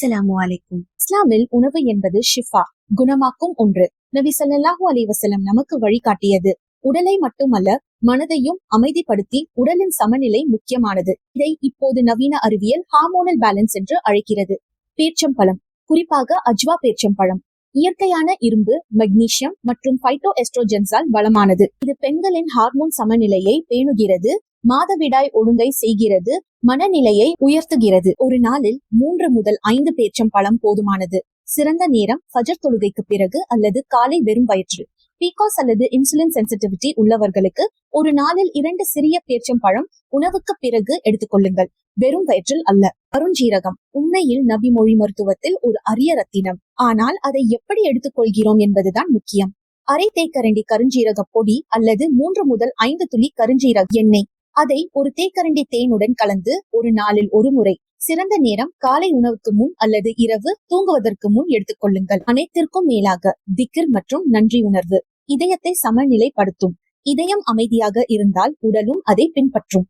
அஸ்ஸலாமு அலைக்கும். இஸ்லாமில் உணவு என்பது ஷிஃபா, குணமாக்கும் ஒன்று. நபி ஸல்லல்லாஹு அலைஹி வஸல்லம் நமக்கு வழிகாட்டியது. உடலை மட்டுமல்ல, மனதையும் அமைதிப்படுத்தி உடலின் சமநிலை முக்கியமானது. இதை இப்போது நவீன அறிவியல் ஹார்மோனல் பேலன்ஸ் என்று அழைக்கிறது. பேர்ச்சம்பழம், குறிப்பாக அஜ்வா பேர்ச்சம்பழம், இயற்கையான இரும்பு, மெக்னீசியம் மற்றும் பைட்டோ எஸ்ட்ரோஜென்ஸால் வளமானது. இது பெண்களின் ஹார்மோன் சமநிலையை பேணுகிறது, மாதவிடாய் ஒழுங்கை செய்கிறது, மனநிலையை உயர்த்துகிறது. ஒரு நாளில் 3 முதல் 5 பேர்ச்சம்பழம் போதுமானது. சிறந்த நேரம் ஃபஜர் தொழுகைக்கு பிறகு அல்லது காலை வெறும் வயிற்று. பீகாஸ் அல்லது இன்சுலின் சென்சிட்டிவிட்டி உள்ளவர்களுக்கு ஒரு நாளில் 2 சிறிய பேர்ச்சம்பழம் உணவுக்கு பிறகு எடுத்துக்கொள்ளுங்கள், வெறும் வயிற்றில் அல்ல. கருஞ்சீரகம் உண்மையில் நபி மொழி மருத்துவத்தில் ஒரு அரிய ரத்தினம். ஆனால் அதை எப்படி எடுத்துக்கொள்கிறோம் என்பதுதான் முக்கியம். அரை தேக்கரண்டி கருஞ்சீரக பொடி அல்லது 3 முதல் 5 துளி கருஞ்சீரக எண்ணெய், அதை ஒரு தேக்கரண்டி தேனுடன் கலந்து ஒரு நாளில் ஒரு முறை. சிறந்த நேரம் காலை உணவுக்கு முன் அல்லது இரவு தூங்குவதற்கு முன் எடுத்துக்கொள்ளுங்கள். அனைத்திற்கும் மேலாக திக்ர் மற்றும் நன்றி உணர்வு இதயத்தை சமநிலைப்படுத்தும். இதயம் அமைதியாக இருந்தால் உடலும் அதை பின்பற்றும்.